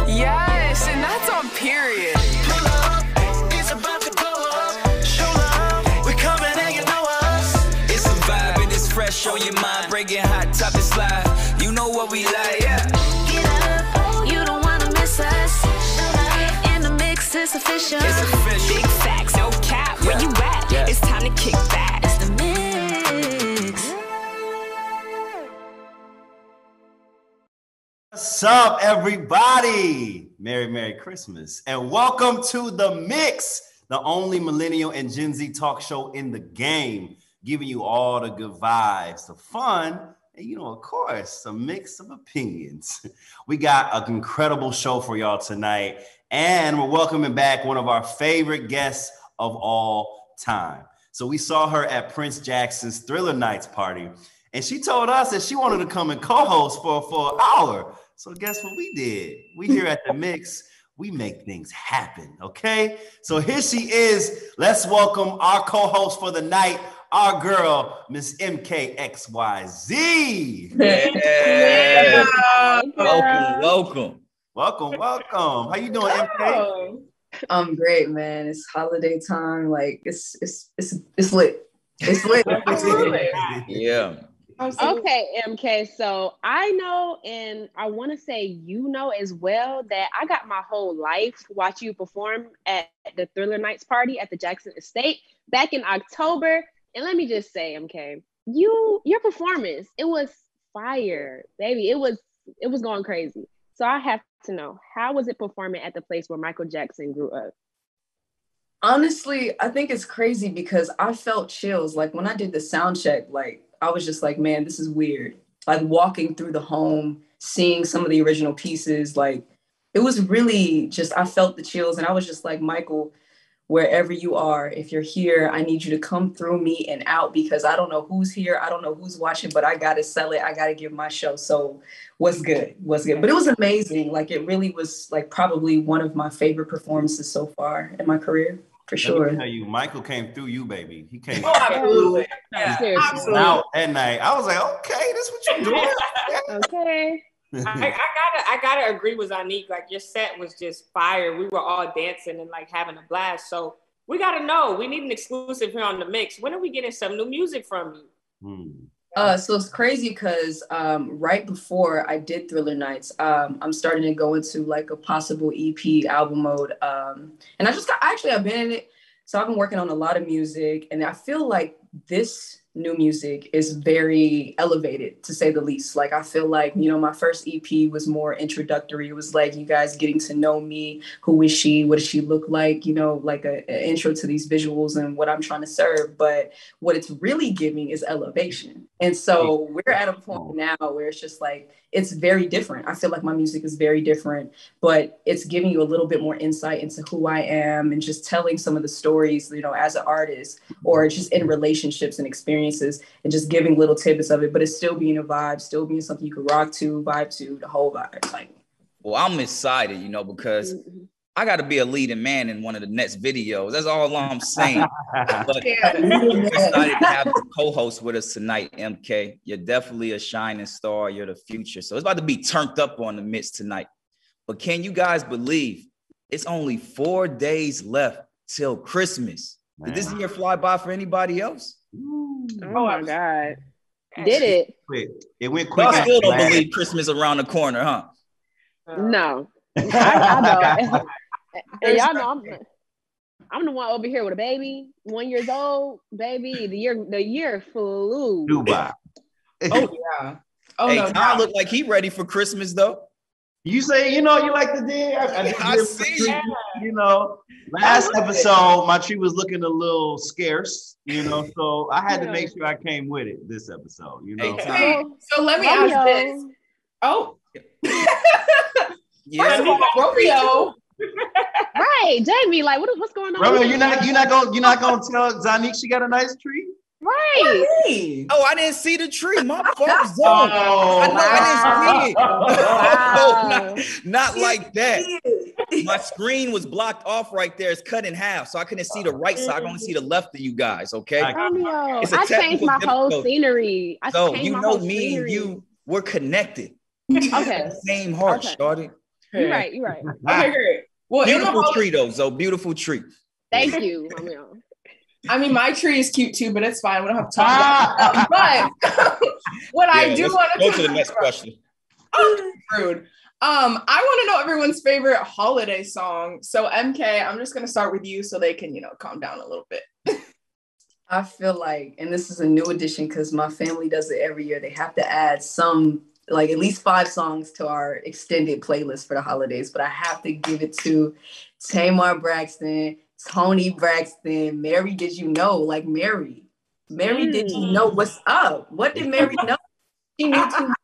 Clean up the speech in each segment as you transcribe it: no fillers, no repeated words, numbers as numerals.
Yes, and that's on period. Pull up, it's about to blow up. Show love, we coming and you know us. It's a vibe and it's fresh on your mind. Breaking hot, top and slide. You know what we like, yeah. Get up, you don't wanna miss us. In the mix, it's official. It's official. Big facts, no cap. Where you at? Yeah. It's time to kick back. It's the mix. What's up, everybody? Merry Christmas, and welcome to The Mix, the only millennial and Gen Z talk show in the game, giving you all the good vibes, the fun, and of course, a mix of opinions. We got an incredible show for y'all tonight, and we're welcoming back one of our favorite guests of all time. So we saw her at Prince Jackson's Thriller Nights party, and she told us that she wanted to come and co-host for an hour. So guess what we did? We here at The Mix, we make things happen, okay? So here she is. Let's welcome our co-host for the night, our girl, Miss MKXYZ. Yeah. Welcome. Welcome. How you doing, MK? I'm great, man. It's holiday time. Like it's lit. It's lit. Yeah. Okay, MK. So I know, and I want to say you know as well, that I got my whole life watch you perform at the Thriller Nights party at the Jackson Estate back in October. And let me just say, MK, your performance, it was fire, baby. It was going crazy. So I have to know, how was it performing at the place where Michael Jackson grew up? Honestly, I think it's crazy because I felt chills. Like when I did the sound check, like I was just like, man, this is weird. Like walking through the home, seeing some of the original pieces, like it was really just, I felt the chills. And I was just like, Michael, wherever you are, if you're here, I need you to come through me and out because I don't know who's here. I don't know who's watching, but I got to sell it. I got to give my show. So what's good? But it was amazing. Like it really was like probably one of my favorite performances so far in my career. For sure. Let me tell you, Michael came through you, baby. He came absolutely. out that night. I was like, okay, this what you doing? Okay. I gotta agree with Zonnique. Like your set was just fire. We were all dancing and like having a blast. So we gotta know. We need an exclusive here on The Mix. When are we getting some new music from you? So it's crazy because right before I did Thriller Nights, I'm starting to go into like a possible EP album mode. And I've been in it. So I've been working on a lot of music and I feel like this new music is very elevated, to say the least. Like, I feel like, my first EP was more introductory. It was like you guys getting to know me. Who is she? What does she look like? Like an intro to these visuals and what I'm trying to serve. But what it's really giving is elevation. And so we're at a point now where it's just like, it's very different. I feel like my music is very different, but it's giving you a little bit more insight into who I am and just telling some of the stories, as an artist or just in relationships and experiences and just giving little tidbits of it, but it's still being a vibe, still being something you can rock to, vibe to, the whole vibe. Like, well, I'm excited, because I got to be a leading man in one of the next videos. That's all I'm saying. But I'm excited to have the co-host with us tonight, MK. You're definitely a shining star. You're the future. So it's about to be turned up on The Mix tonight. But can you guys believe it's only 4 days left till Christmas? Did this year fly by for anybody else? Oh my God. Did it? It went quick. Y'all still don't believe Christmas around the corner, huh? No. I know. And y'all know I'm the one over here with a baby, 1 year old, baby. The year flew. Dubai. Oh yeah. Oh, hey, no, Tom look like he ready for Christmas though. You say, you like the day. I see. Last episode, my tree was looking a little scarce, so I had to make sure I came with it this episode, Hey, so let me ask this. Oh. Yeah. Romeo. Right, Jamie, like what's going on? Romeo, you're not gonna tell Zonnique she got a nice tree? Right. Oh, I didn't see the tree. My fault. I didn't see it. No, not like that. My screen was blocked off right there. It's cut in half, so I couldn't see the right side. I can only see the left of you guys. Okay. Romeo, I changed my whole scenery. Me and you, we're connected. Okay. Same heart, shorty. You're right. You're right. Okay, great. Well, Beautiful tree though, Zoe. Beautiful tree. Thank you, Romeo. I mean, my tree is cute too, but it's fine. We don't have to talk about it. But what I do want to go to the next question. Rude. I want to know everyone's favorite holiday song. So MK, I'm just gonna start with you so they can, calm down a little bit. I feel like, and this is a new addition because my family does it every year. They have to add some, like at least 5 songs to our extended playlist for the holidays. But I have to give it to Tamar Braxton, Tony Braxton, Mary. Did you know? Like Mary, did you know what's up? What did Mary know? She knew too much,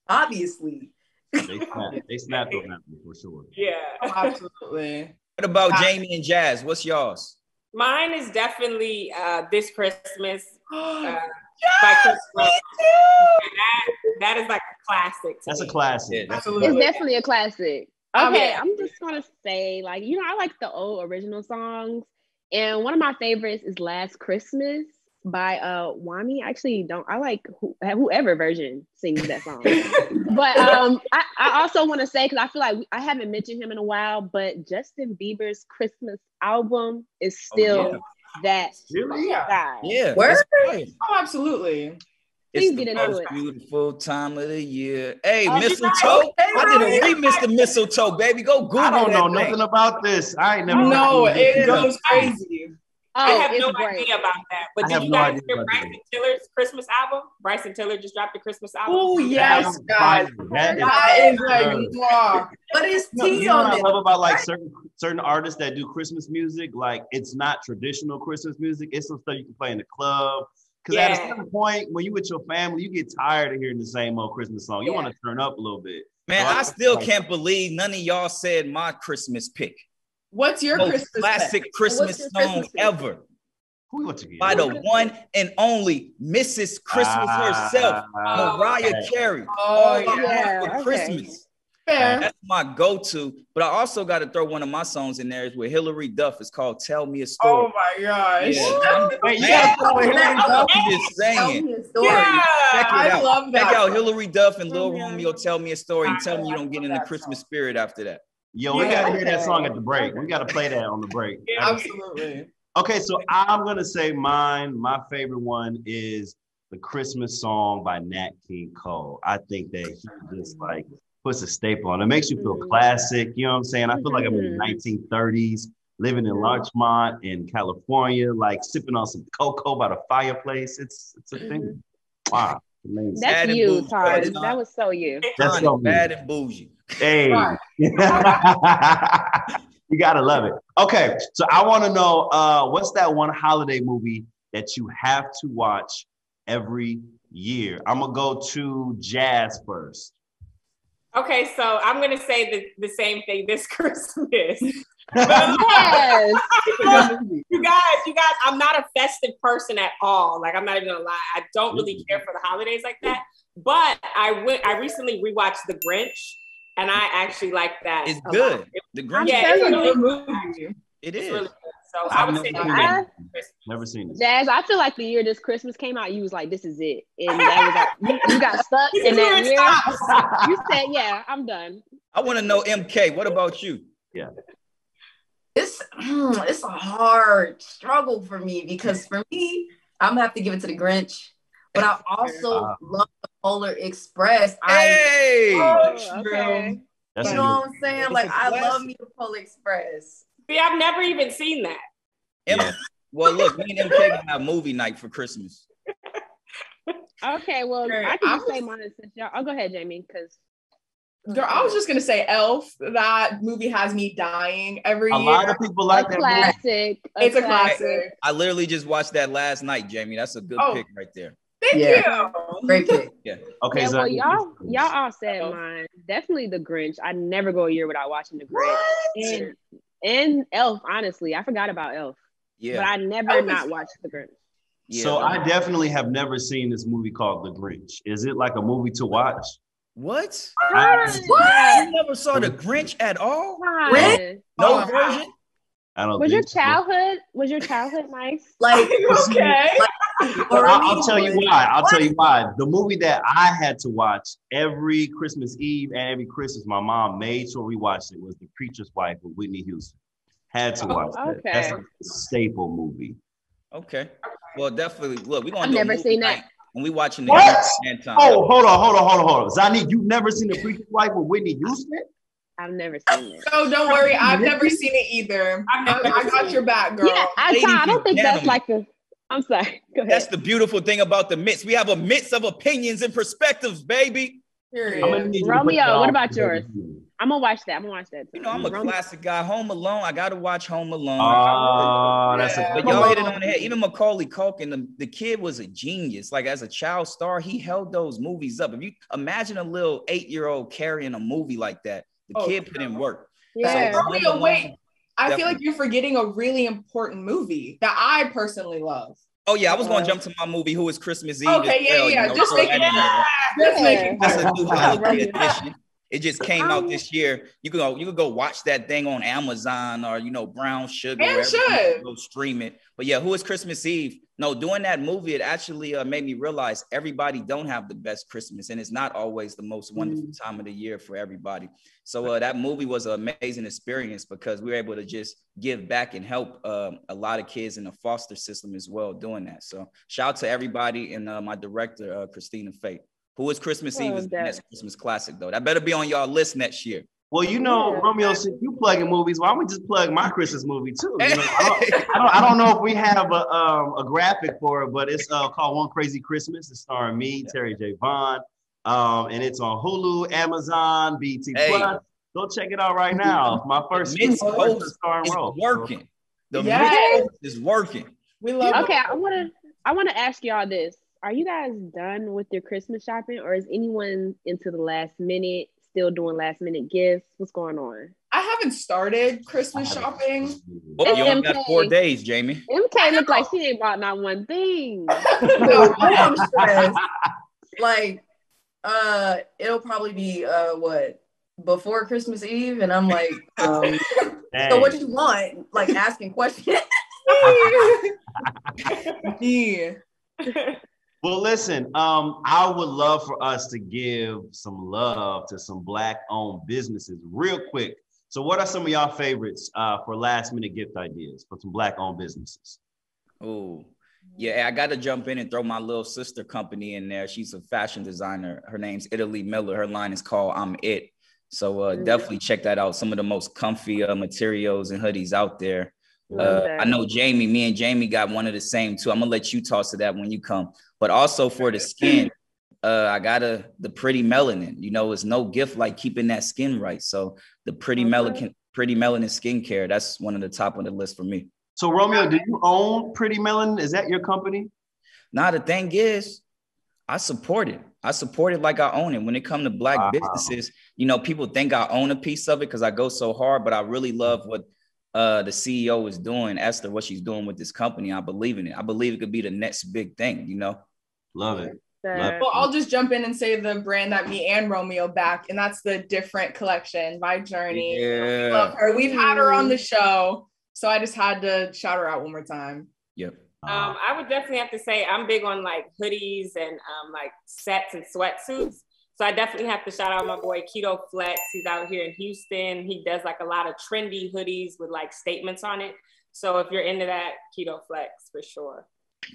obviously. They snapped on that one for sure. Yeah. Oh, absolutely. What about Jamie and Jazz? What's yours? Mine is definitely This Christmas. Yes, by Chris me Brown. too. That is like a classic. That's a classic. Yeah, Absolutely. It's definitely a classic. Okay, Yeah. I'm just gonna say, like, I like the old original songs, and one of my favorites is "Last Christmas" by Wami. Actually, I like whoever version sings that song. But I also want to say, because I feel like I haven't mentioned him in a while, but Justin Bieber's Christmas album is still that guy. Yeah. Word? It's Oh, absolutely. It's Please the get into most it. beautiful time of the year. Hey, Oh, mistletoe. I did a remix to mistletoe, baby. Go Google I don't know that nothing thing. about this. I ain't never. No, heard it this. goes crazy. I Oh, have it's no great. idea about that. But I did have you no guys idea hear about Bryson that. Tiller's Christmas album? Bryson Tiller just dropped the Christmas album. Oh, yes, That guys. That That is like, good. mwah. But it's You tea know what on I it. love about like certain artists that do Christmas music? Like it's not traditional Christmas music. It's some stuff you can play in the club. Because at a certain point, when you with your family, you get tired of hearing the same old Christmas song. You want to turn up a little bit. Man, So I still can't believe none of y'all said my Christmas pick. What's your Most Christmas classic pick? Christmas What's your song Christmas pick? ever. who wants to get By the one and only Mrs. Christmas herself, Mariah Carey. Oh, All I yeah, want for okay. Christmas. Fair. That's my go-to. But I also got to throw one of my songs in there with Hillary Duff. It's called "Tell Me a Story." Oh my gosh. Yeah. Wait, you gotta throw in Hillary Duff? I'm just Tell saying. me a story. Check it I out. love that. Check out Hillary Duff and Lil Yeah. Romeo. Tell me a story and tell me you don't get in the Christmas spirit after that. Yo, we Yeah. gotta hear that song at the break. We gotta play that on the break. Absolutely. Okay, so I'm gonna say mine. My favorite one is the Christmas song by Nat King Cole. I think that he just like puts a staple on it. It makes you feel classic. You know what I'm saying? I feel like I'm in the 1930s, living in Larchmont in California, like sipping on some cocoa by the fireplace. It's a thing. Wow, amazing. Bad That's and you, bougie. Tars. That was so you. That's so Bad and bougie. Hey. You gotta love it. Okay, so I want to know what's that one holiday movie that you have to watch every year? I'm gonna go to Jazz first. Okay, so I'm gonna say the same thing this Christmas. Yes. You guys, I'm not a festive person at all. Like I'm not even gonna lie. I don't really care for the holidays like that. But I recently rewatched The Grinch, and I actually like that. It's a good. lot. The Grinch. Yeah, It's it's a really good good. movie. It It's is. really good. So I would say Never seen it. Jazz, I feel like the year this Christmas came out, you was like, this is it. And that was like, you got stuck in that year. You said, yeah, I'm done. I want to know, MK, what about you? Yeah. It's a hard struggle for me because for me, I'm gonna have to give it to the Grinch, but I also love the Polar Express. Hey! Okay. That's You a know what I'm saying? Like I love classic. me the Polar Express. See, I've never even seen that. Well, look, me and MK gonna have movie night for Christmas. Okay, well, Right, I can I'm just say mine since y'all. I'll go ahead, Jamie, because Girl, I was just gonna say Elf. That movie has me dying every A year. lot of people like that movie. classic. It's a classic. I literally just watched that last night, Jamie. That's a good pick right there. Thank Yeah. you. Great pick. Yeah. Okay, Yeah, so well, y'all all said mine. Definitely the Grinch. I never go a year without watching the Grinch. And Elf, honestly. I forgot about Elf. Yeah. But I never not watched the Grinch. So I definitely have never seen this movie called The Grinch. Is it like a movie to watch? What? I- You never saw the Grinch at all? Fine. No version? I don't Was think so. was your childhood nice? Like, Okay. I'll tell you why. I'll tell you why. The movie that I had to watch every Christmas Eve and every Christmas, my mom made sure we watched it, was The Preacher's Wife with Whitney Houston. Had to watch that. Okay. That's a staple movie. Okay. Well, definitely. Look, we're gonna I've do a never movie seen night that. when we watching the What? time. Oh, hold on. Zonnique, you've never seen The Preacher's Wife with Whitney Houston? I've never seen it. No, don't worry. I've never seen it either. I got your back, girl. Yeah, I Ladies don't think and that's gentlemen. like the. I'm sorry. Go ahead. That's the beautiful thing about the mix. We have a mix of opinions and perspectives, baby. Period. I'm gonna need you to Romeo, put that what on about for yours? you. I'm gonna watch that. Too. You know, I'm a Romeo. classic guy. Home Alone. I gotta watch Home Alone. Oh, that's Yeah. a But y'all hit it on the head. Even Macaulay Culkin, the kid was a genius. Like as a child star, he held those movies up. If you imagine a little 8-year-old carrying a movie like that, the kid put in work. Yeah. So, Romeo, Home wait. Alone, I feel definitely. like you're forgetting a really important movie that I personally love. Oh yeah, I was gonna jump to my movie. Who is Christmas Eve? Okay, as well, yeah. you know, Just throw making that in there. Just making That's a new holiday Romeo. edition. It just came out this year. You can go watch that thing on Amazon or Brown Sugar. And wherever you should. go stream it. But yeah, Who is Christmas Eve? No, doing that movie, it actually made me realize everybody don't have the best Christmas, and it's not always the most wonderful time of the year for everybody. So that movie was an amazing experience because we were able to just give back and help a lot of kids in the foster system as well doing that. So shout out to everybody and my director, Christina Fate. Who is Christmas Eve is the next Christmas classic, though. That better be on y'all list next year. Well, Romeo, since you plugging movies, why don't we just plug my Christmas movie too? I don't know if we have a graphic for it, but it's called One Crazy Christmas. It's starring me, Terry J. Vaughn, and it's on Hulu, Amazon, BT Plus. Go check it out right now. My first Mix host starring is role. working. The Yes. mix host is working. We love Okay, I wanna ask y'all this. Are you guys done with your Christmas shopping, or is anyone into the last minute, still doing last minute gifts? What's going on? I haven't started Christmas shopping. Oh, you only MK. got 4 days, Jamie. MK looked like she ain't bought not one thing. No, I'm stressed. Like, it'll probably be what, before Christmas Eve, and I'm like, so what you want? Like asking questions. Yeah. Well, listen, I would love for us to give some love to some Black-owned businesses real quick. So what are some of y'all favorites for last-minute gift ideas for some Black-owned businesses? Oh, yeah, I got to jump in and throw my little sister company in there. She's a fashion designer. Her name's Italy Miller. Her line is called I'm It. So definitely check that out. Some of the most comfy materials and hoodies out there. I know me and Jamie got one of the same too. I'm gonna let you toss to that when you come. But also for the skin, I got the Pretty Melanin. It's no gift like keeping that skin right. So the Pretty Melanin skincare, that's one of the top on the list for me. So Romeo, do you own Pretty Melanin? Is that your company? Nah, the thing is, I support it. I support it like I own it. When it comes to Black businesses, people think I own a piece of it because I go so hard, but I really love what the CEO is doing, Esther, what she's doing with this company. I believe in it. I believe it could be the next big thing, Love it. Well, I'll just jump in and say the brand that me and Romeo back, and that's the Different Collection by Journey. Yeah. We love her. We've had her on the show, so I just had to shout her out one more time. Yep. I would definitely have to say I'm big on like hoodies and like sets and sweatsuits. So I definitely have to shout out my boy Keto Flex. He's out here in Houston. He does like a lot of trendy hoodies with like statements on it. So if you're into that, Keto Flex for sure.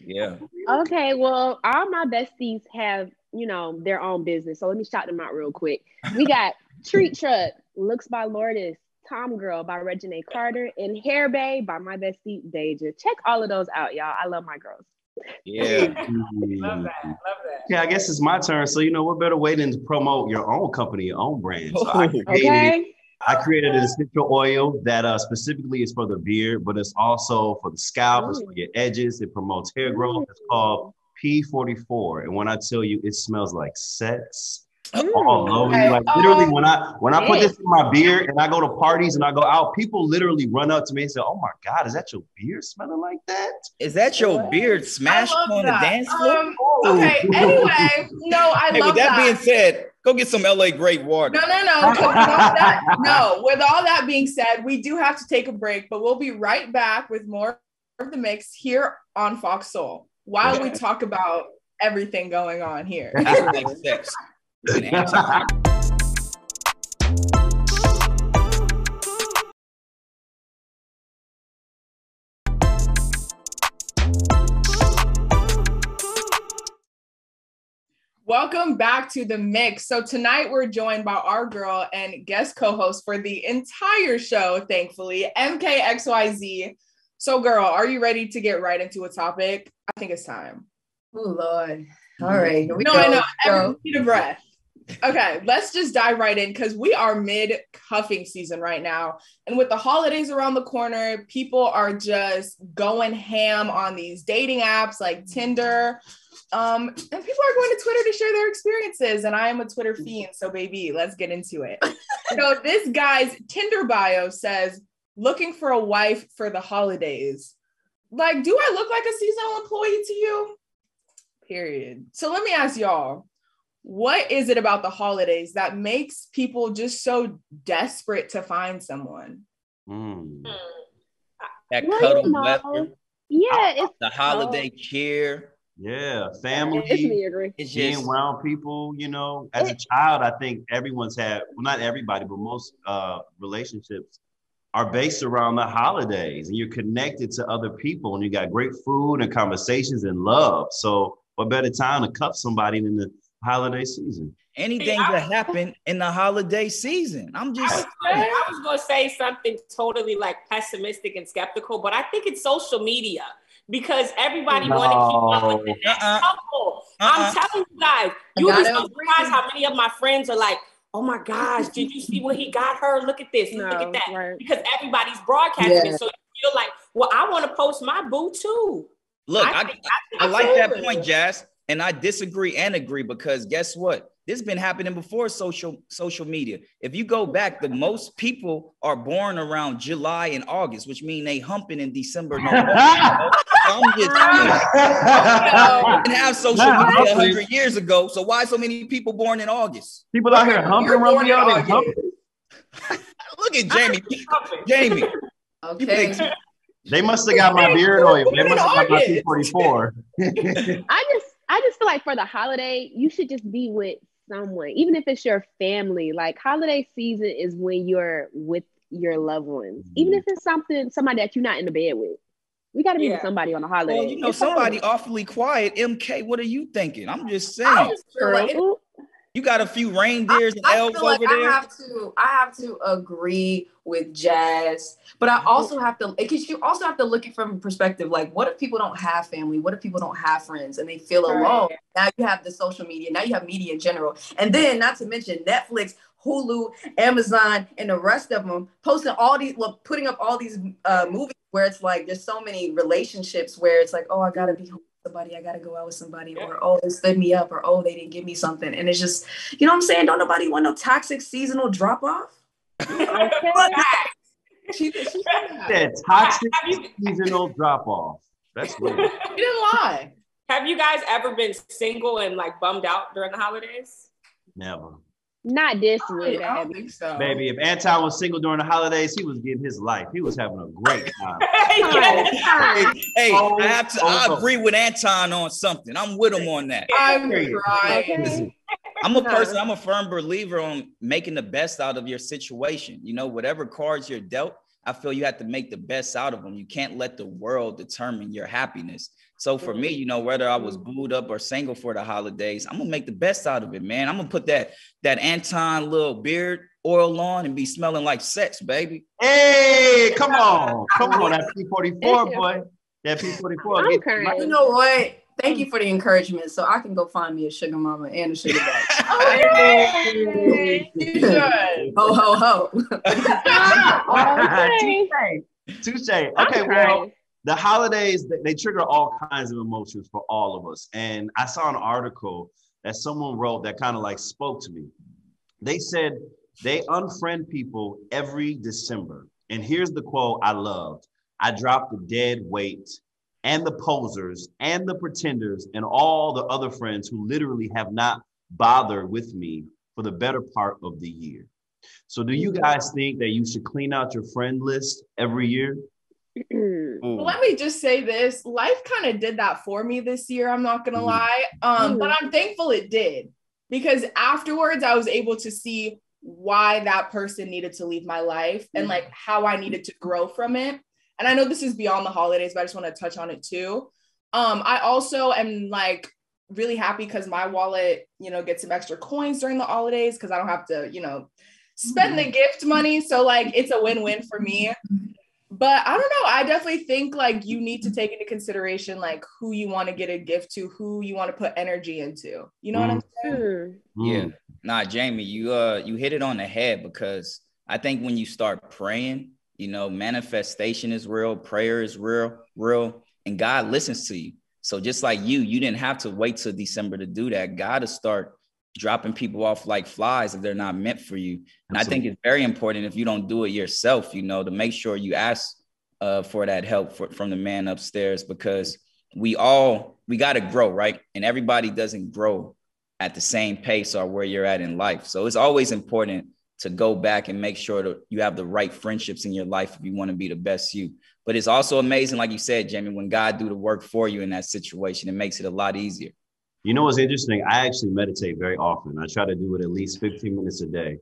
Yeah. Okay, well, all my besties have, their own business. So let me shout them out real quick. We got Treat Truck, Looks by Lourdes, Tom Girl by Reginae Carter, and Hair Bay by my bestie Deja. Check all of those out, y'all. I love my girls. Yeah. Love that. Yeah, I guess it's my turn. So, what better way than to promote your own company, your own brand? So I created an essential oil that specifically is for the beard, but it's also for the scalp, it's for your edges. It promotes hair growth. It's called P44. And when I tell you, it smells like sex. All over you. Like literally when I put this in my beard and I go to parties and I go out, people literally run up to me and say, "Oh my God, is that your beard smelling like that? Is that your beard smashed on the dance floor?" Okay, anyway, no, I love with that being said, Go get some LA Great water. No. 'Cause with all that being said, we do have to take a break, but we'll be right back with more of the mix here on Fox Soul while we talk about everything going on here. Sex. Welcome back to the mix. So tonight we're joined by our girl and guest co-host for the entire show, thankfully, MKXYZ. So girl, are you ready to get right into a topic? I think it's time. Oh Lord. All right. Here we go. I know. Everyone need a breath. Okay, let's just dive right in because we are mid-cuffing season right now. And with the holidays around the corner, people are just going ham on these dating apps like Tinder. And people are going to Twitter to share their experiences. And I am a Twitter fiend, so baby, let's get into it. So this guy's Tinder bio says, looking for a wife for the holidays. Like, do I look like a seasonal employee to you? Period. So let me ask y'all, what is it about the holidays that makes people just so desperate to find someone? That cuddle weather. Yeah, it's the holiday cheer. Yeah, family. It's being just around people, you know. As a child, I think everyone's had, well, not everybody, but most relationships are based around the holidays, and you're connected to other people, and you got great food and conversations and love. So what better time to cuff somebody than the holiday season? anything that happen in the holiday season. I was going to say something totally like pessimistic and skeptical, but I think it's social media because everybody want to keep up with the next couple. I'm telling you guys, you'll be so surprised how many of my friends are like, oh my gosh, did you see what he got her? Look at this, look at that. Right. Because everybody's broadcasting it. So you feel like, well, I want to post my boo too. Look, I like that point, Jazz. And I disagree and agree because guess what? This has been happening before social media. If you go back, the most people are born around July and August, which mean they humping in December. November. I'm just didn't have social media 100 years ago. So why so many people born in August? People out here humping Romeo. Look at Jamie. Jamie. Okay. They must have got my beard oil. They must have got my 244. I just feel like for the holiday, you should just be with someone, even if it's your family. Like holiday season is when you're with your loved ones, even if it's somebody that you're not in the bed with. We got to be with somebody on the holiday. Well, you know, somebody awfully quiet. MK, what are you thinking? I'm just saying. You got a few reindeers and elves over there. I have to agree with Jazz, but I also have to, because you also have to look at it from a perspective, like, what if people don't have family? What if people don't have friends and they feel alone? Now you have the social media. Now you have media in general. And then not to mention Netflix, Hulu, Amazon, and the rest of them posting all these, putting up all these movies where it's like, there's so many relationships where it's like, oh, I gotta be home with somebody, I gotta go out with somebody, or oh, they stood me up, or oh, they didn't give me something. And it's just, you know what I'm saying? Don't nobody want no toxic seasonal drop off. She said toxic seasonal drop off. That's weird. You didn't lie. Have you guys ever been single and like bummed out during the holidays? Never. Not this way, I don't think so. Baby, if Anton was single during the holidays, he was getting his life. He was having a great time. I agree with Anton on something. I'm with him on that. I'm crying. I'm a person, I'm a firm believer on making the best out of your situation. You know, whatever cards you're dealt, I feel you have to make the best out of them. You can't let the world determine your happiness. So for me, you know, whether I was booed up or single for the holidays, I'm gonna make the best out of it, man. I'm gonna put that Anton little beard oil on and be smelling like sex, baby. Hey, come on, that P44 boy, that P44. You know what? Thank you for the encouragement, so I can go find me a sugar mama and a sugar daddy. Ho ho ho. Touche. Okay, well, the holidays, they trigger all kinds of emotions for all of us. And I saw an article that someone wrote that kind of like spoke to me. They said they unfriend people every December. And here's the quote I loved. I dropped the dead weight and the posers and the pretenders and all the other friends who literally have not bothered with me for the better part of the year. So do you guys think that you should clean out your friend list every year? Let me just say this. Life kind of did that for me this year. I'm not going to lie. But I'm thankful it did, because afterwards I was able to see why that person needed to leave my life and like how I needed to grow from it. And I know this is beyond the holidays, but I just want to touch on it too. I also am like really happy because my wallet, you know, gets some extra coins during the holidays because I don't have to, you know, spend the gift money. So like it's a win-win for me. But I don't know. I definitely think like you need to take into consideration like who you want to get a gift to, who you want to put energy into. You know what I'm saying? Yeah. Nah, Jamie, you hit it on the head, because I think when you start praying, you know, manifestation is real, prayer is real, and God listens to you. So just like you didn't have to wait till December to do that. God will start dropping people off like flies if they're not meant for you. And I think it's very important, if you don't do it yourself, you know, to make sure you ask for that help from the man upstairs, because we got to grow, right? And everybody doesn't grow at the same pace or where you're at in life. So it's always important to go back and make sure that you have the right friendships in your life if you want to be the best you. But it's also amazing, like you said, Jamie, when God do the work for you in that situation, it makes it a lot easier. You know what's interesting? I actually meditate very often. I try to do it at least 15 minutes a day.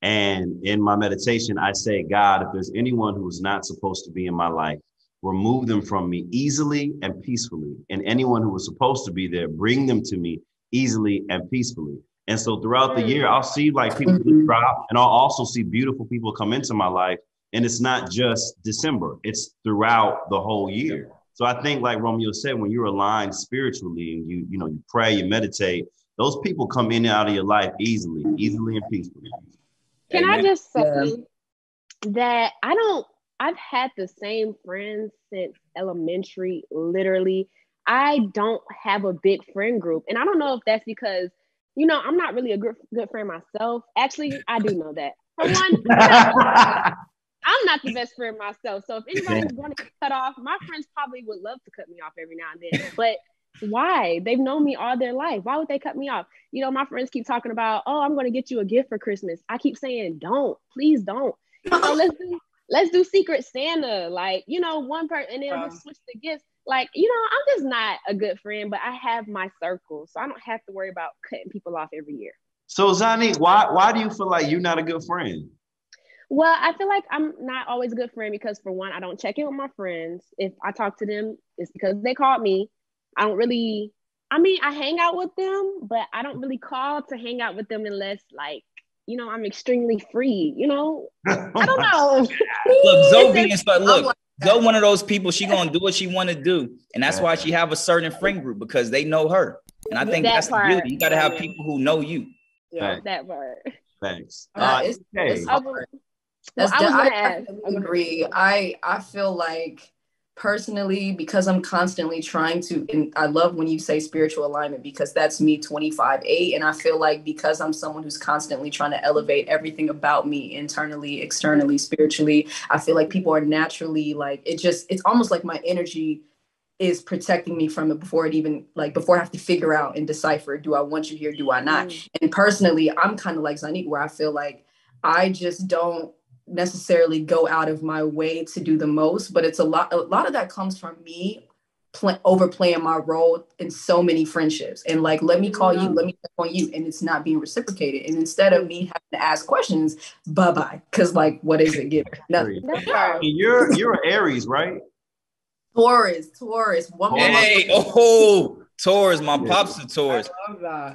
And in my meditation, I say, God, if there's anyone who is not supposed to be in my life, remove them from me easily and peacefully. And anyone who was supposed to be there, bring them to me easily and peacefully. And so throughout the year, I'll see like people drop, and I'll also see beautiful people come into my life. And it's not just December, it's throughout the whole year. So I think, like Romeo said, when you're aligned spiritually and you pray, you meditate, those people come in and out of your life easily and peacefully. Can I just say that I've had the same friends since elementary, literally. I don't have a big friend group. And I don't know if that's because, you know, I'm not really a good friend myself. Actually, I do know that. For one, I'm not the best friend myself. So if anybody's going to get cut off, my friends probably would love to cut me off every now and then. But why? They've known me all their life. Why would they cut me off? You know, my friends keep talking about, oh, I'm going to get you a gift for Christmas. I keep saying, please don't. You know, let's do Secret Santa. Like, you know, one person, and then we'll switch the gifts. Like, you know, I'm just not a good friend, but I have my circle. So I don't have to worry about cutting people off every year. So Zonnique, why do you feel like you're not a good friend? Well, I feel like I'm not always a good friend because, for one, I don't check in with my friends. If I talk to them, it's because they called me. I hang out with them, but I don't really call to hang out with them unless, like, you know, I'm extremely free, you know? I don't know. Look, Zoe one of those people, she gonna do what she want to do. And that's why she have a certain friend group, because they know her. And I think that's the beauty. You got to have people who know you. Yeah, that part. Thanks. It's hard. I agree. I feel like personally, because I'm constantly trying to, and I love when you say spiritual alignment, because that's me 25/8. And I feel like because I'm someone who's constantly trying to elevate everything about me internally, externally, spiritually, I feel like people are naturally like, it's almost like my energy is protecting me from it before I have to figure out and decipher, do I want you here? Do I not? And personally, I'm kind of like Zonnique, where I feel like I just don't necessarily go out of my way to do the most, but it's a lot of that comes from me overplaying my role in so many friendships, and like, let me call you, let me check on you, and it's not being reciprocated. And instead of me having to ask questions, bye-bye, because like, what is it giving? Nothing. You're an Aries, right? Taurus. Taurus, my pops are Taurus.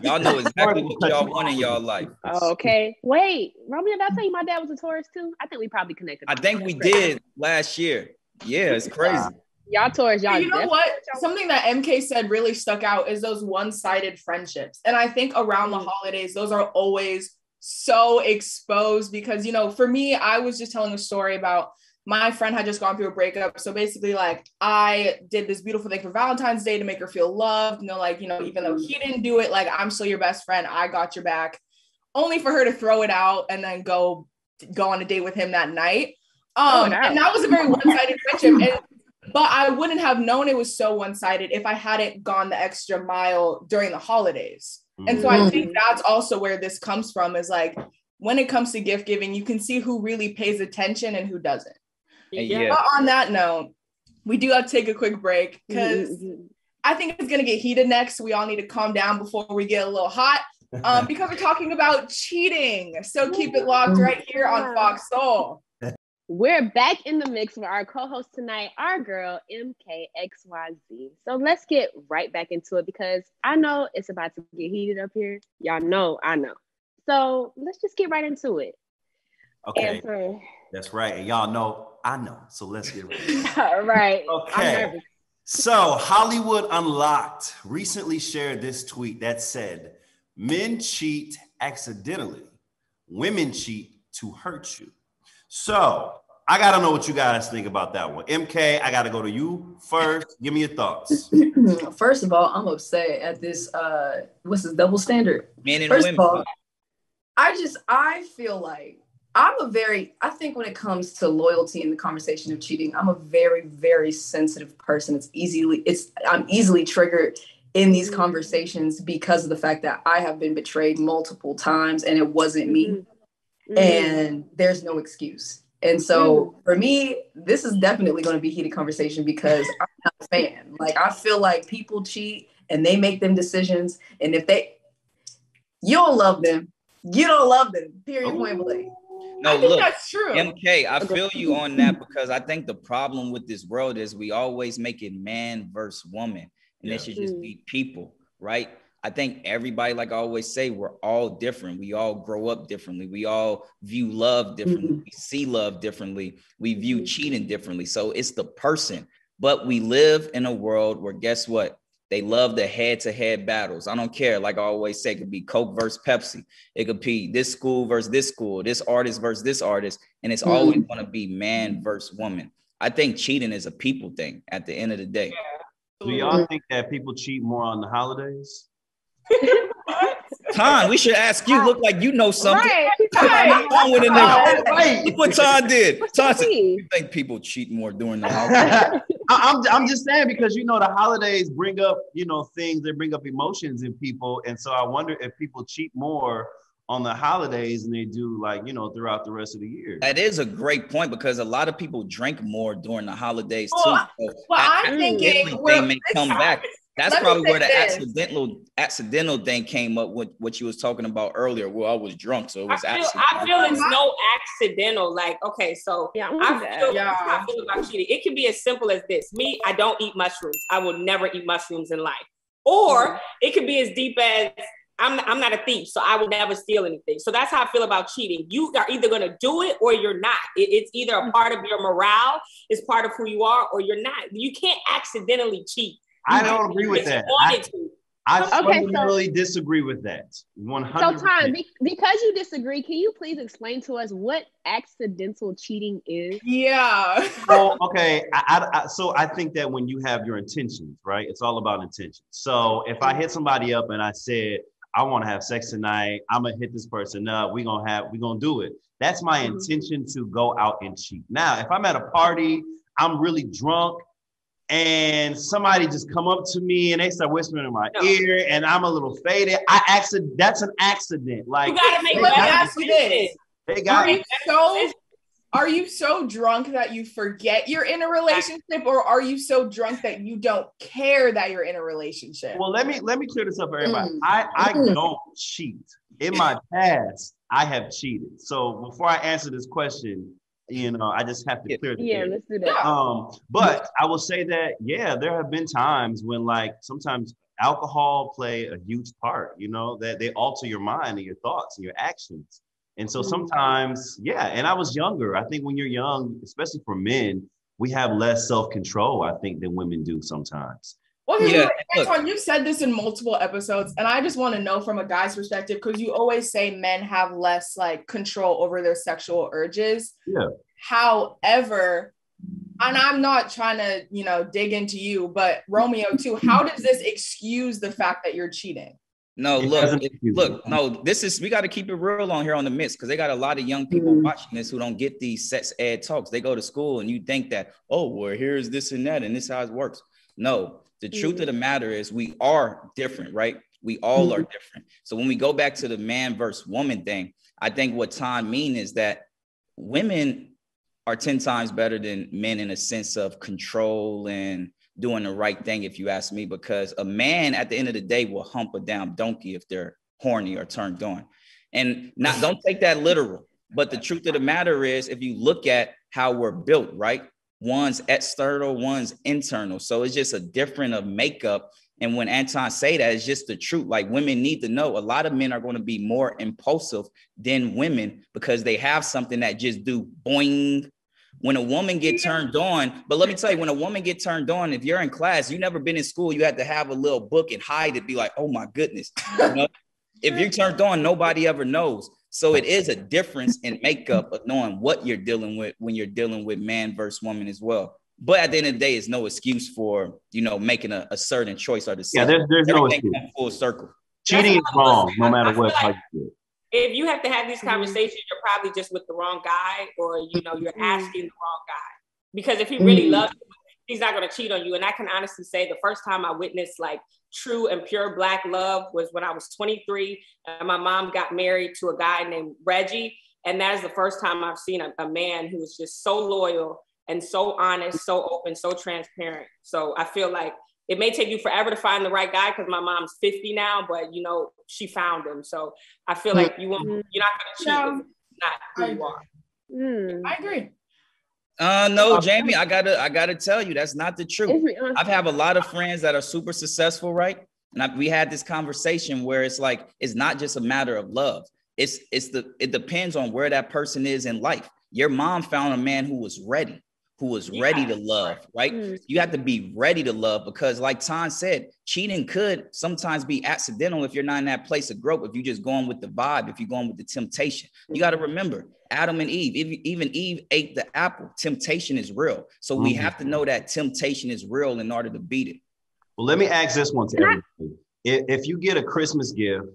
Y'all know exactly what y'all want in y'all life. Okay. Wait, Romeo, did I tell you my dad was a Taurus too? I think we probably connected. I think we did last year. Yeah, it's crazy. Y'all Taurus, y'all. You know what? Something that MK said really stuck out is those one-sided friendships. And I think around the holidays, those are always so exposed because, you know, for me, I was just telling a story about my friend had just gone through a breakup. So basically, like, I did this beautiful thing for Valentine's Day to make her feel loved. You know, like, you know, even though he didn't do it, like, I'm still your best friend. I got your back. Only for her to throw it out and then go on a date with him that night. And that was a very one-sided friendship. But I wouldn't have known it was so one-sided if I hadn't gone the extra mile during the holidays. And so I think that's also where this comes from, is like, when it comes to gift giving, you can see who really pays attention and who doesn't. Yeah. But on that note, we do have to take a quick break because I think it's going to get heated next. We all need to calm down before we get a little hot because we're talking about cheating. So keep it locked right here on Fox Soul. We're back in the mix with our co-host tonight, our girl MKXYZ. So let's get right back into it because I know it's about to get heated up here. Y'all know, I know. So let's just get right into it. Okay, that's right. And y'all know, I know. So let's get right. All right. Okay. So Hollywood Unlocked recently shared this tweet that said, "Men cheat accidentally, women cheat to hurt you." So I gotta know what you guys think about that one. MK, I gotta go to you first. Give me your thoughts. First of all, I'm upset at this. What's this double standard? Men and First women. of all, I feel like I think when it comes to loyalty and the conversation of cheating, I'm a very, very sensitive person. I'm easily triggered in these conversations because of the fact that I have been betrayed multiple times and it wasn't me. And there's no excuse. And so for me, this is definitely going to be a heated conversation because I'm not a fan. Like, I feel like people cheat and they make them decisions. And if you don't love them, you don't love them, period, point blank. No, I think look, that's true. MK, I feel you on that because I think the problem with this world is we always make it man versus woman, and it should just be people, right? I think everybody, like I always say, we're all different. We all grow up differently. We all view love differently. We see love differently. We view cheating differently. So it's the person. But we live in a world where, guess what? They love the head-to-head battles. I don't care. Like I always say, it could be Coke versus Pepsi. It could be this school versus this school, this artist versus this artist. And it's always going to be man versus woman. I think cheating is a people thing at the end of the day. Do y'all think that people cheat more on the holidays? Ton, we should ask you. Look like you know something. Right. Look what Ton did. Ton said, you think people cheat more during the holidays? I'm just saying because, the holidays bring up, things, they bring up emotions in people. And so I wonder if people cheat more on the holidays than they do throughout the rest of the year. That is a great point because a lot to people drink more during the holidays too. So I'm thinking they may come back. That's probably where the accidental thing came up with what you was talking about earlier. Well, I was drunk, so it was accidental. I feel it's no accidental. Like, okay, so I feel about cheating. It can be as simple as this. Me, I don't eat mushrooms. I will never eat mushrooms in life. Or it could be as deep as I'm not a thief, so I will never steal anything. So that's how I feel about cheating. You are either going to do it or you're not. It's either a part of your morale, it's part of who you are, or you're not. You can't accidentally cheat. I don't agree with that. I fundamentally disagree with that. 100%. So, Tom, because you disagree, can you please explain to us what accidental cheating is? Yeah. Well, okay. So I think that when you have your intentions, right? It's all about intentions. So if I hit somebody up and I said, I want to have sex tonight, I'm gonna hit this person up, we're gonna do it. That's my intention to go out and cheat. Now, if I'm at a party, I'm really drunk, and somebody just come up to me and they start whispering in my ear and I'm a little faded. That's an accident. Like, you gotta make Are you so drunk that you forget you're in a relationship, or are you so drunk that you don't care that you're in a relationship? Well, let me clear this up for everybody. I don't cheat. In my past, I have cheated. So before I answer this question, I just have to clear the air. Let's do that. But I will say that, there have been times when sometimes alcohol play a huge part, that they alter your mind and your thoughts and your actions. And so sometimes, and I was younger. I think when you're young, especially for men, we have less self-control, I think, than women do sometimes. Well, Antoine, you've said this in multiple episodes, and I just want to know from a guy's perspective, because you always say men have less control over their sexual urges. Yeah. However, and I'm not trying to, dig into you, but Romeo too, how does this excuse the fact that you're cheating? No, we got to keep it real on here on the mix because they got a lot of young people watching this who don't get these sex ed talks. They go to school and you think that, here's this and that and this is how it works. No, the truth of the matter is we are different, right? We all are different. So when we go back to the man versus woman thing, I think what Tom mean is that women are 10 times better than men in a sense of control and doing the right thing, if you ask me, because a man at the end of the day will hump a damn donkey if they're horny or turned on. And not, don't take that literal, but the truth of the matter is, if you look at how we're built, right? One's external, one's internal. So it's just a different of makeup. And when Anton say that, it's just the truth. Like, women need to know a lot of men are going to be more impulsive than women because they have something that just do boing. When a woman get turned on, but let me tell you, when a woman get turned on, if you're in class, you never been in school, you had to have a little book and hide it, be like, oh my goodness. You know? If you're turned on, nobody ever knows. So it is a difference in makeup of knowing what you're dealing with when you're dealing with man versus woman as well. But at the end of the day, it's no excuse for, you know, making a certain choice or decision. Yeah, there's no excuse. Full circle. Cheating is wrong, no matter what. Like, if you have to have these conversations, you're probably just with the wrong guy, or, you know, you're asking the wrong guy. Because if he really loves you, he's not going to cheat on you. And I can honestly say the first time I witnessed like true and pure Black love was when I was 23 and my mom got married to a guy named Reggie. And that is the first time I've seen a man who was just so loyal and so honest, so open, so transparent. So I feel like it may take you forever to find the right guy because my mom's 50 now, but you know, she found him. So I feel like you're not going to cheat if it's not who you are. I agree. No, Jamie, I gotta tell you, that's not the truth. I've have a lot of friends that are super successful, right? And we had this conversation where it's like, it's not just a matter of love. It depends on where that person is in life. Your mom found a man who was ready to love, right? You have to be ready to love because, like Ton said, cheating could sometimes be accidental if you're not in that place of growth, if you're just going with the vibe, if you're going with the temptation. You got to remember, Adam and Eve, even Eve ate the apple. Temptation is real. So we have to know that temptation is real in order to beat it. Well, let me ask this one to everybody. If you get a Christmas gift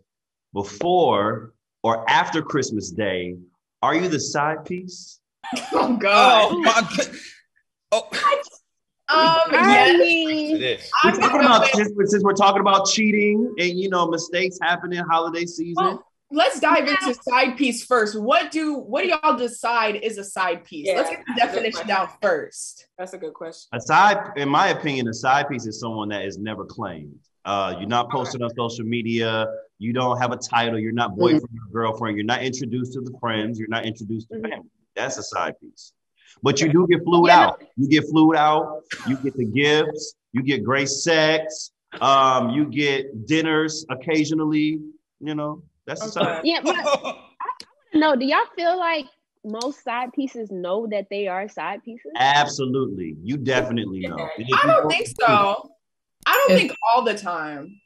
before or after Christmas Day, are you the side piece? Oh God! Oh my God! We're talking about, since we're talking about cheating and, you know, mistakes happen in holiday season. Well, let's dive into side piece first. What do y'all decide is a side piece? Yeah, let's get the definition down first. That's a good question. A side, in my opinion, a side piece is someone that is never claimed. You're not posted on social media. You don't have a title. You're not boyfriend or girlfriend. You're not introduced to the friends. You're not introduced to family. That's a side piece. But you do get flued out. You get flued out. You get the gifts. You get great sex. You get dinners occasionally. You know, that's a side. Yeah, but I want to know, do y'all feel like most side pieces know that they are side pieces? Absolutely. You definitely know. I don't think so. I don't think all the time.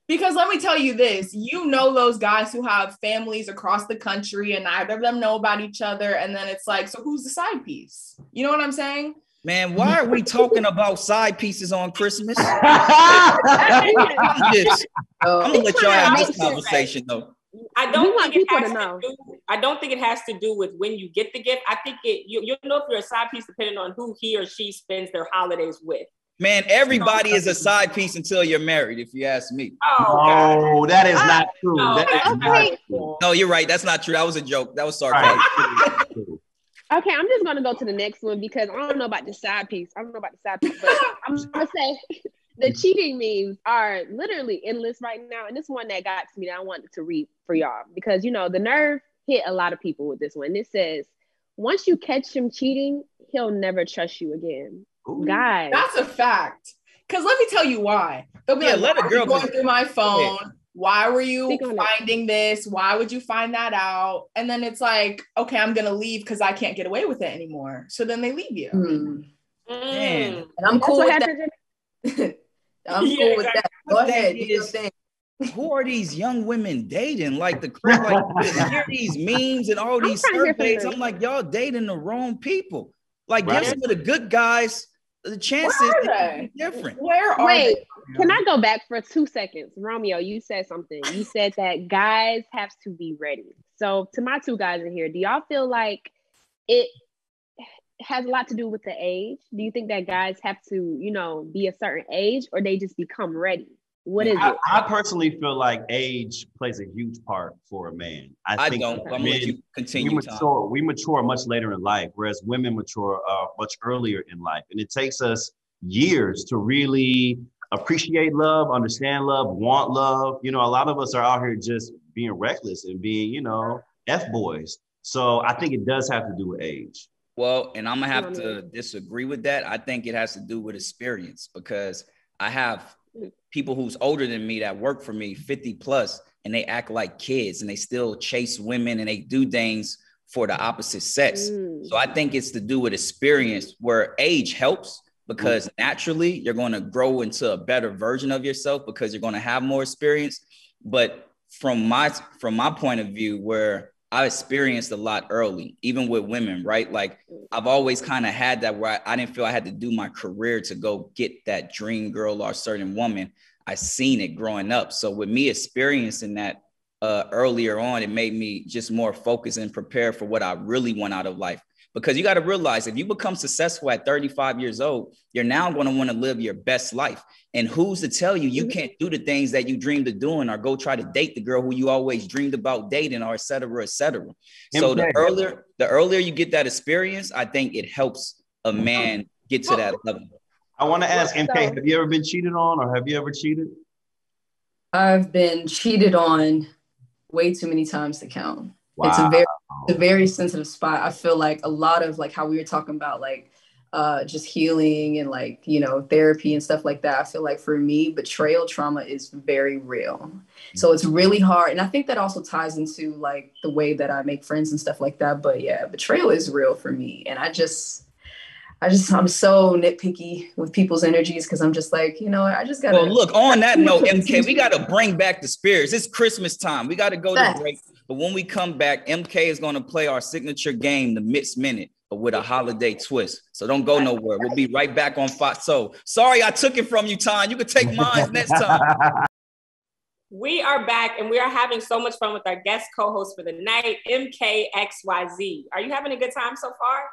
Because let me tell you this, you know those guys who have families across the country and neither of them know about each other. And then it's like, so who's the side piece? You know what I'm saying? Man, why are we talking about side pieces on Christmas? I'm gonna let y'all have this conversation though. I don't think it has to do with when you get the gift. I think you'll know if you're a side piece depending on who he or she spends their holidays with. Man, everybody is a side piece until you're married, if you ask me. Oh, that is not true. Not true. No, you're right. That's not true. That was a joke. That was sarcastic. Okay, I'm just gonna go to the next one because I don't know about the side piece. But I'm gonna say the cheating memes are literally endless right now. And this one that got to me that I wanted to read for y'all because, you know, the nerve hit a lot of people with this one. It says, once you catch him cheating, he'll never trust you again. Ooh. Guys, that's a fact. Because let me tell you why. They'll be like, let a girl going through my phone. Why were you finding this? Why would you find that out? And then it's like, okay, I'm gonna leave because I can't get away with it anymore. So then they leave you. And I'm cool with that. I'm cool with that. Go ahead, do your thing. Who are these young women dating? Like hear these memes and all these surveys. I'm like, y'all dating the wrong people. Like, give some of the good guys the chances to be different. Wait, can I go back for 2 seconds? Romeo, you said something. You said that guys have to be ready. So to my two guys in here, do y'all feel like it has a lot to do with the age? Do you think that guys have to, you know, be a certain age or they just become ready? What is it? I personally feel like age plays a huge part for a man. I think don't. I'm gonna let you continue. We mature much later in life, whereas women mature much earlier in life, and it takes us years to really appreciate love, understand love, want love. You know, a lot of us are out here just being reckless and being, you know, F boys. So I think it does have to do with age. Well, and I'm gonna have to disagree with that. I think it has to do with experience, because I have people who's older than me that work for me, 50 plus, and they act like kids and they still chase women and they do things for the opposite sex. So I think it's to do with experience, where age helps, because naturally you're going to grow into a better version of yourself because you're going to have more experience. But from my point of view, where I experienced a lot early, even with women, right? Like I've always kind of had that where I didn't feel I had to do my career to go get that dream girl or a certain woman. I seen it growing up. So with me experiencing that earlier on, it made me just more focused and prepared for what I really want out of life. Because you got to realize, if you become successful at 35 years old, you're now going to want to live your best life. And who's to tell you you can't do the things that you dreamed of doing, or go try to date the girl who you always dreamed about dating, or et cetera, et cetera. So the earlier you get that experience, I think it helps a man get to that level. I want to ask MK, have you ever been cheated on, or have you ever cheated? I've been cheated on way too many times to count. Wow. It's a very sensitive spot. I feel like a lot of, like how we were talking about, like just healing and, like, you know, therapy and stuff like that. I feel like for me, betrayal trauma is very real. So it's really hard. And I think that also ties into like the way that I make friends and stuff like that. But yeah, betrayal is real for me. And I'm so nitpicky with people's energies, because I'm just like, you know, I just gotta. Well, look, on that note, MK, we gotta bring back the spirits. It's Christmas time. We gotta go to break. But when we come back, MK is gonna play our signature game, the Mixed Minute, but with a holiday twist. So don't go nowhere. We'll be right back on Fox. So sorry I took it from you, Ty. You can take mine next time. We are back, and we are having so much fun with our guest co-host for the night, MKXYZ. Are you having a good time so far?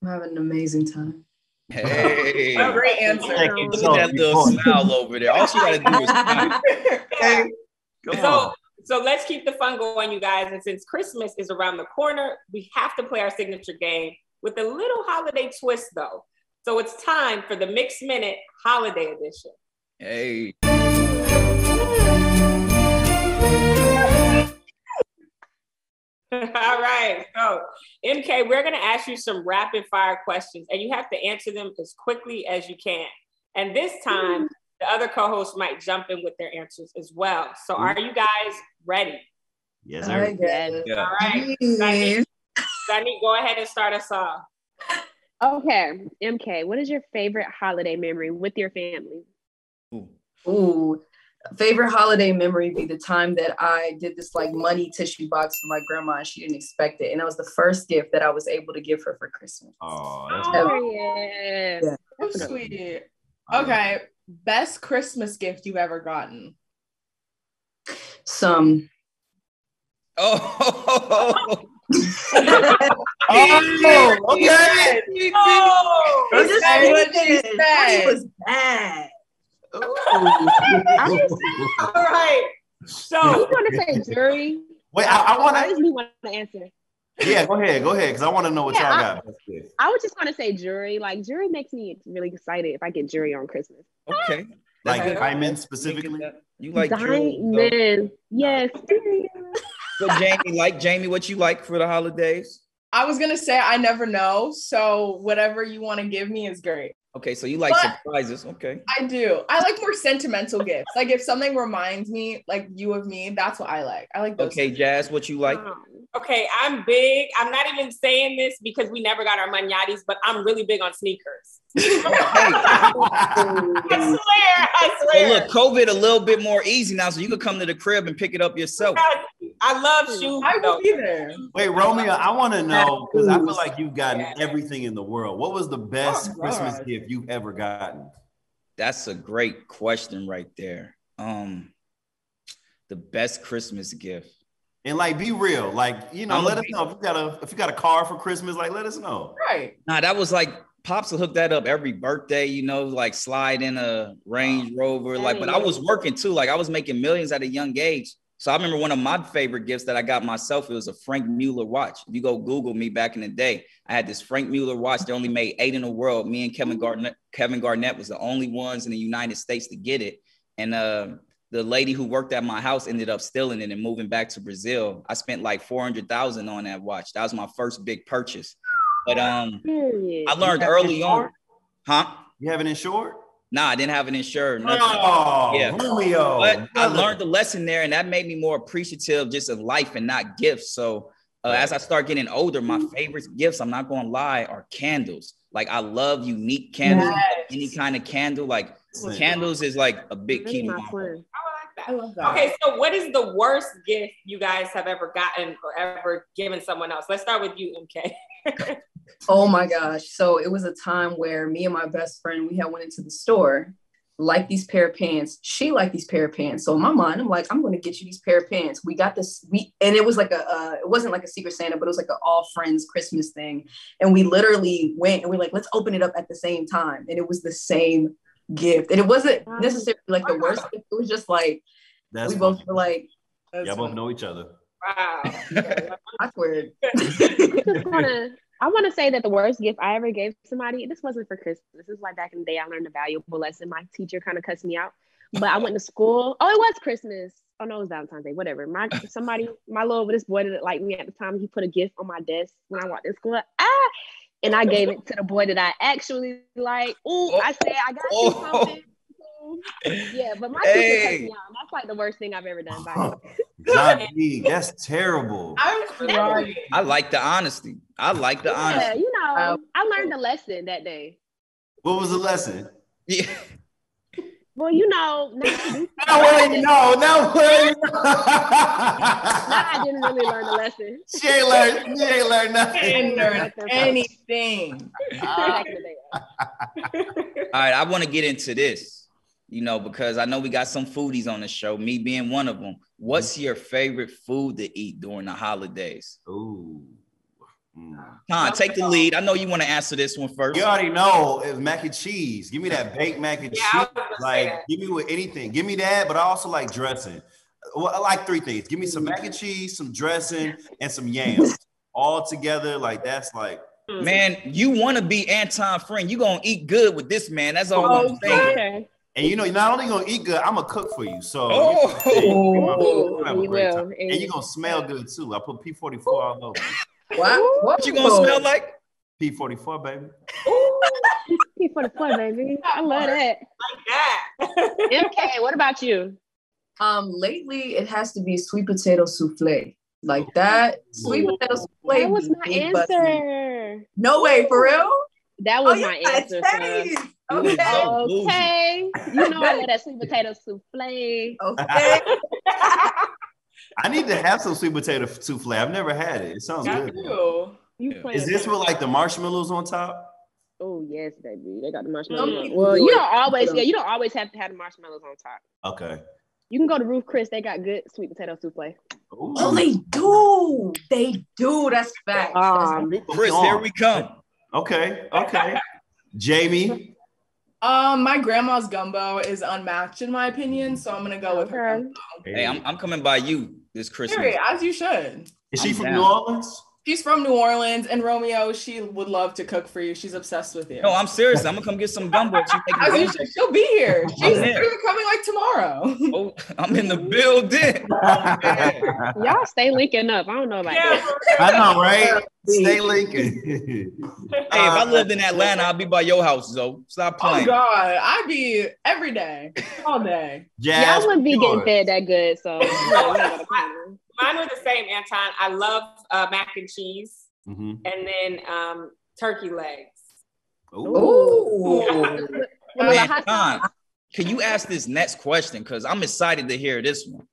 I'm having an amazing time. Hey, a great answer. Look at that little smile over there. All she got to do is smile. Hey, so let's keep the fun going, you guys. And since Christmas is around the corner, we have to play our signature game with a little holiday twist, though. So it's time for the Mixed Minute Holiday Edition. Hey. All right. So, MK, we're going to ask you some rapid fire questions, and you have to answer them as quickly as you can. And this time, the other co-hosts might jump in with their answers as well. So are you guys ready? Yes, sir. Yeah. All right. Zonnique, go ahead and start us off. Okay. MK, what is your favorite holiday memory with your family? Ooh. Favorite holiday memory be the time that I did this like money tissue box for my grandma, and she didn't expect it. And that was the first gift that I was able to give her for Christmas. Oh, that's yeah. So sweet. Okay. Best Christmas gift you've ever gotten? Some. Oh. Oh, okay. It was bad. All right. So I just want to say jury. Wait, I want I to. just want to answer. Yeah, go ahead, because I want to know what y'all got. I would just want to say jury. Like, jury makes me really excited if I get jury on Christmas. Okay. Like diamonds specifically. You like diamonds? Yes. What Jamie, what you like for the holidays? I was gonna say I never know, so whatever you want to give me is great. Okay, so you like surprises. Okay. I do. I like more sentimental gifts. Like if something reminds me, like you of me, that's what I like. I like those. Okay, Jazz, what you like? Okay, I'm big. I'm not even saying this because we never got our manatis, but I'm really big on sneakers. I swear. Well, look, COVID a little bit more easy now, so you can come to the crib and pick it up yourself. I love shoes. I will be there. Wait, Romeo, I want to know, because I feel like you've gotten everything in the world. What was the best Christmas gift you've ever gotten? That's a great question right there. The best Christmas gift. And like, be real, like, you know, let us know if you got a car for Christmas. Like, let us know. Right. Nah, that was like Pops will hook that up every birthday, you know, like slide in a Range Rover. Like, but I was working too. Like I was making millions at a young age. So I remember one of my favorite gifts that I got myself, it was a Frank Mueller watch. If you go Google me back in the day, I had this Frank Mueller watch. They only made 8 in the world. Me and Kevin Garnett was the only ones in the United States to get it. And the lady who worked at my house ended up stealing it and moving back to Brazil. I spent like $400,000 on that watch. That was my first big purchase. But I learned early on. Huh? You have it insured? Nah, I didn't have it insured. Oh, yeah. Romeo. But I learned the lesson there, and that made me more appreciative just of life and not gifts. So as I start getting older, my favorite gifts, I'm not going to lie, are candles. Like I love unique candles, any kind of candle. Like candles is like a big key to my life. I love that. Okay, so what is the worst gift you guys have ever gotten or ever given someone else? Let's start with you, MK. Oh my gosh. So it was a time where me and my best friend, we had went into the store, liked these pair of pants. She liked these pair of pants. So in my mind, I'm like, I'm going to get you these pair of pants. We got this, and it was like it wasn't like a Secret Santa, but it was like an all friends Christmas thing. And we literally went and we're like, let's open it up at the same time. And it was the same gift. And it wasn't necessarily like the worst gift. It was just like, we both were like, y'all both know each other. Wow. Awkward. I want to say that the worst gift I ever gave somebody, this wasn't for Christmas. This is like back in the day, I learned a valuable lesson. My teacher kind of cussed me out, but I went to school. Oh, it was Christmas. Oh no, it was Valentine's Day, whatever. This boy that liked me at the time, he put a gift on my desk when I walked in school. And I gave it to the boy that I actually like. I said, I got you something. Yeah, but my teacher cussed me out. That's like the worst thing I've ever done. Zonnique, that's terrible. I like the honesty. Yeah, you know, I learned a lesson that day. What was the lesson? Yeah. Well, you know, now I didn't really learn the lesson. She ain't learned nothing. Didn't learn anything. All right, I want to get into this, you know, because I know we got some foodies on the show, me being one of them. What's your favorite food to eat during the holidays? Ooh. Take the lead. I know you want to answer this one first. You already know it's mac and cheese. Give me that baked mac and cheese. Like, give me with anything. Give me that, but I also like dressing. Well, I like 3 things. Give me some mac and cheese, some dressing, and some yams. All together, like that's like. Man, you want to be Anton Friend. You're going to eat good with this man. That's all I'm saying. Okay. And you know, you're not only going to eat good, I'm going to cook for you. So, you have a great will. time. And you're going to smell good too. I put P44 all over. What you gonna smell like? P44, baby. P44, baby. I love that. Like that. MK, what about you? Lately it has to be sweet potato souffle. Like that. Sweet potato souffle. That was my answer. No way, for real? That was my answer. Okay. You know I love that sweet potato souffle. Okay. I need to have some sweet potato souffle. I've never had it. It sounds good. Is this with like the marshmallows on top? Oh yes, baby. They got the marshmallows. Well, you don't always have to have the marshmallows on top. Okay. You can go to Ruth Chris. They got good sweet potato souffle. Ooh. Oh, they do. They do. That's fact. Chris, here we come. Okay. Jamie. My grandma's gumbo is unmatched in my opinion, so I'm gonna go with her. Hey, I'm coming by you this Christmas. Sure, as you should. Is she from New Orleans? She's from New Orleans, and Romeo, she would love to cook for you. She's obsessed with you. No, I'm serious. I'm gonna come get some gumbo. She'll be here. She's coming like tomorrow. Oh, I'm in the building. Y'all stay linking up. I don't know about that. I know, right? Stay linking. Hey, if I lived in Atlanta, I'd be by your house, Zoe. Stop playing. Oh God, I'd be every day, all day. Y'all wouldn't be getting fed that good, so. Mine were the same, Anton. I love mac and cheese, and then turkey legs. Ooh. Man, can you ask this next question? Because I'm excited to hear this one.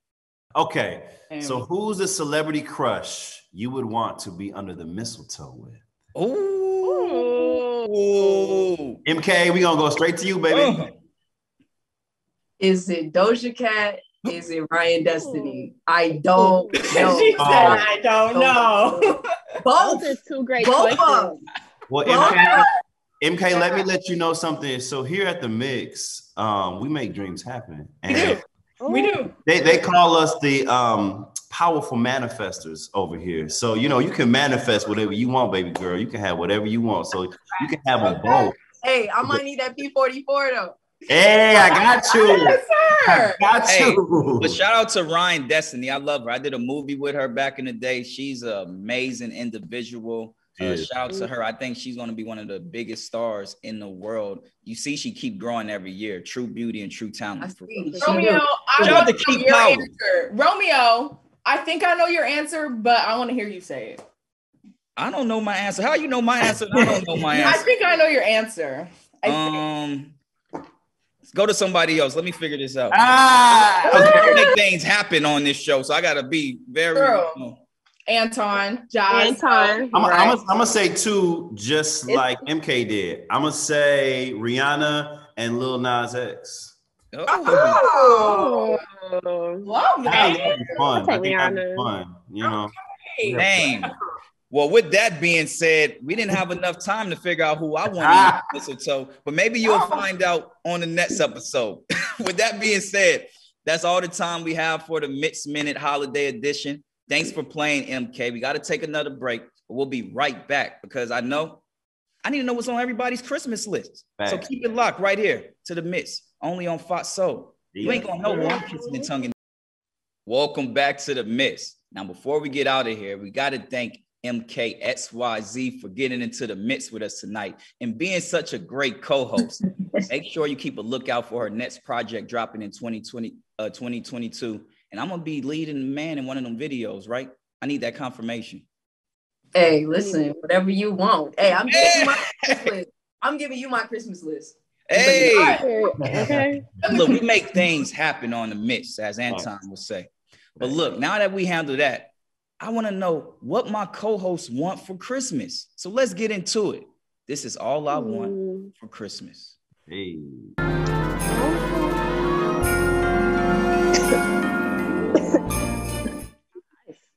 Okay, so who's the celebrity crush you would want to be under the mistletoe with? Ooh. MK, we gonna go straight to you, baby. Is it Doja Cat? Is it Ryan Destiny? I don't know. She said, I don't know. Both. Those are two great Both questions. Well, MK, let me let you know something. So here at the Mix, we make dreams happen. And We do. They call us the powerful manifestors over here. So, you know, you can manifest whatever you want, baby girl. You can have whatever you want. So you can have them both. Hey, I might need that P44 though. Hey, I got you. Yes, sir. I got Hey, you. but shout out to Ryan Destiny. I love her. I did a movie with her back in the day. She's an amazing individual. Shout out to her. I think she's going to be one of the biggest stars in the world. You see, she keep growing every year. True beauty and true talent. Romeo, I Shout out want to to Keith know your Power. answer. Romeo, I think I know your answer, but I want to hear you say it. I don't know my answer. How you know my answer? I don't know my I answer. think I know your answer. Let's go to somebody else. Let me figure this out. Ah, I make things happen on this show, so I gotta be very. True. Anton, Josh. Anton. I'm gonna say two, just like MK did. I'm gonna say Rihanna and Lil Nas X. Oh, love I think that. that'd be fun. I'll take I think that'd be Rihanna. fun. You know. Dang. Well, with that being said, we didn't have enough time to figure out who I wanted to mistletoe, but maybe you'll find out on the next episode. With that being said, that's all the time we have for the Mixed Minute Holiday Edition. Thanks for playing, MK. We got to take another break, but we'll be right back because I need to know what's on everybody's Christmas list. Back. So keep it locked right here to the Mix, only on Fox Soul. You ain't gonna know what I'm kissing and tonguing. Welcome back to the Mix. Now, before we get out of here, we got to thank MKXYZ for getting into the mix with us tonight and being such a great co-host. Make sure you keep a lookout for her next project dropping in 2022. And I'm going to be leading the man in one of them videos, right? I need that confirmation. Hey, listen, whatever you want. Hey, I'm giving you my Christmas list. I'm giving you my Christmas list. Hey, Okay. look, we make things happen on the mix, as Anton would say. But look, now that we handle that, I want to know what my co-hosts want for Christmas. So let's get into it. This is all I want for Christmas. Hey.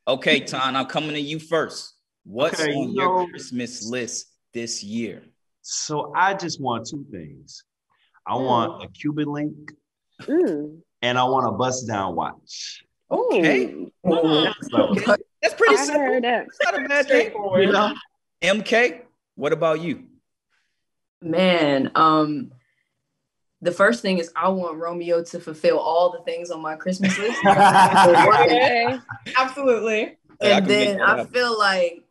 Okay, Ton, I'm coming to you first. What's Okay, on your Christmas list this year? So I just want two things. I want a Cuban link and I want a bust down watch. Okay. So, That's pretty I simple. heard that. It's not a bad thing. you know, MK, what about you? Man, the first thing is I want Romeo to fulfill all the things on my Christmas list. Okay. Absolutely. Hey, I And can make then that I happen. feel like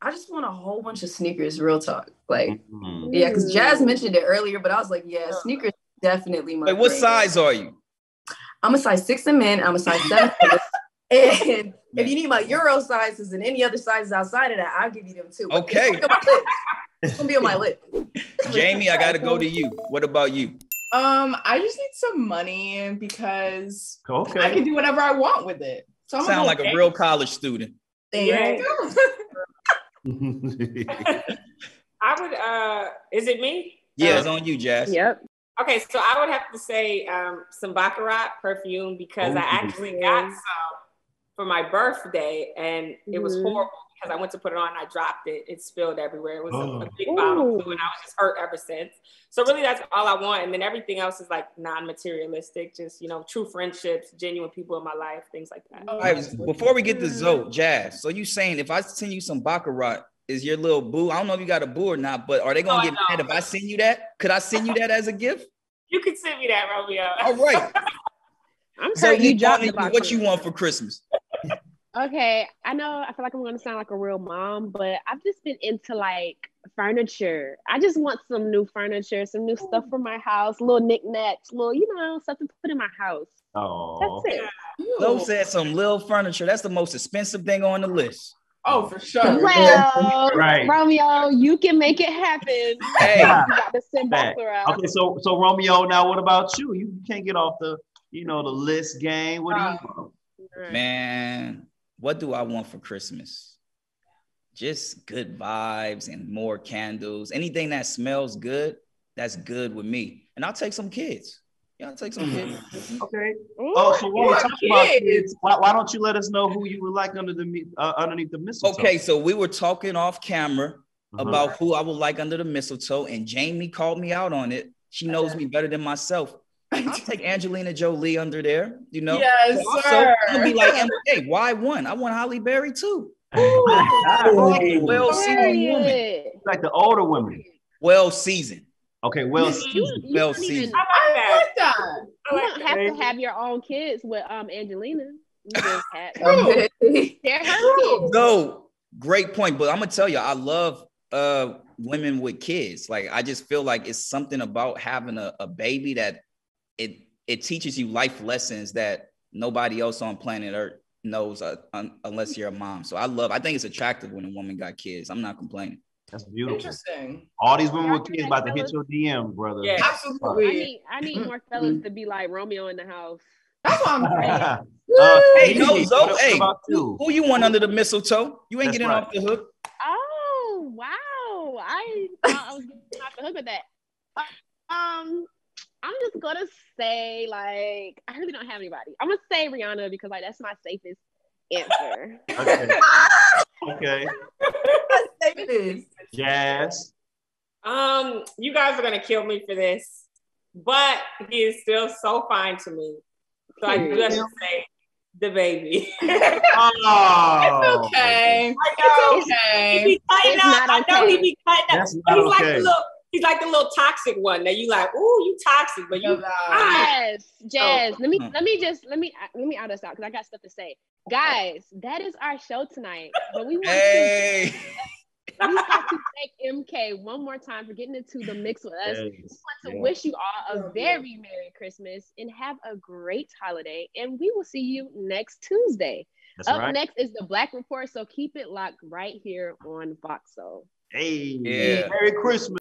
I just want a whole bunch of sneakers, real talk. Like, mhm. yeah, because Jazz mentioned it earlier, but I was like, yeah, sneakers definitely my Wait, what thing. size are you? I'm a size 6 in men, I'm a size 7 in women. And if you need my Euro sizes and any other sizes outside of that, I'll give you them too. But Okay. It's gonna be on my list. Jamie, I gotta go to you. What about you? I just need some money because I Okay. can do whatever I want with it. So I'm Sound like a real college student. Thank you. I would, is it me? Yeah, it's on you, Jazz. Yep. Okay, so I would have to say some Baccarat perfume because I actually got some for my birthday and it was horrible because I went to put it on and I dropped it. It spilled everywhere. It was a big bottle of glue and I was just hurt ever since. So really that's all I want. And then everything else is like non-materialistic, just, you know, true friendships, genuine people in my life, things like that. All right, before we get to Zoe, Jazz, so you saying if I send you some Baccarat, is your little boo? I don't know if you got a boo or not, but are they gonna get mad if I send you that? Could I send you that as a gift? You can send me that, Romeo. All right. I'm So sure you dropped the what you want for Christmas? Okay, I know I feel like I'm gonna sound like a real mom, but I've just been into like furniture. I just want some new furniture, some new stuff for my house, little knickknacks, little, you know, stuff to put in my house. Oh. That's it. Zoe said some little furniture. That's the most expensive thing on the list. Oh, for sure. Well, Right. Romeo, you can make it happen. Hey. You got to send Back. Baccarat. Okay, so Romeo, now what about you? You can't get off the, you know, the list game. What do you want? Man, what do I want for Christmas? Just good vibes and more candles. Anything that smells good, that's good with me. And I'll take some kids. Yeah, I'll take some kids. Okay. Ooh. Oh, so while we talk about kids. kids, why don't you let us know who you would like underneath the mistletoe? Okay, so we were talking off camera. about who I would like under the mistletoe, and Jamie called me out on it. She knows me better than myself. I'll take Angelina Jolie under there, you know. Yes, Also, sir. I'll be like, hey, why one? I want Halle Berry too. Well seasoned woman. Like the older women. Well seasoned. Okay, well You seasoned. Well don't even, seasoned. I like that. you don't have to have your own kids with Angelina. You just have True. they're her kids. No, great point. But I'm gonna tell you, I love women with kids. Like, I just feel like it's something about having a baby that it teaches you life lessons that nobody else on planet Earth knows unless you're a mom. So I think it's attractive when a woman got kids. I'm not complaining. That's beautiful. Interesting. All these women with kids about to hit your DM, brother. Yeah. Absolutely. I need more fellas to be like Romeo in the house. That's what I'm saying. Hey, no, Amy, Zoe, what hey, about you? who you want under the mistletoe? You ain't That's getting right. off the hook. Oh wow! I thought I was getting off the hook with that. I'm just gonna say, like, I really don't have anybody. I'm gonna say Rihanna because, like, that's my safest answer. Okay. Okay. It is. Jazz. You guys are gonna kill me for this, but he is still so fine to me. So I do have to say the baby. Oh. Okay. I know. It's okay. He be cutting It's up. not I know he okay. be cutting up. That's But not he's like okay. he's like the little toxic one that you like, ooh, you toxic, but you Jazz. Let me out us out because I got stuff to say. Guys, that is our show tonight. But we want Hey. we got to thank MK one more time for getting into the mix with us. Yes. We want to wish you all a very Merry Christmas and have a great holiday. And we will see you next Tuesday. That's Up right. next is the Black Report, so keep it locked right here on Voxo. Hey. Yeah. Merry Christmas.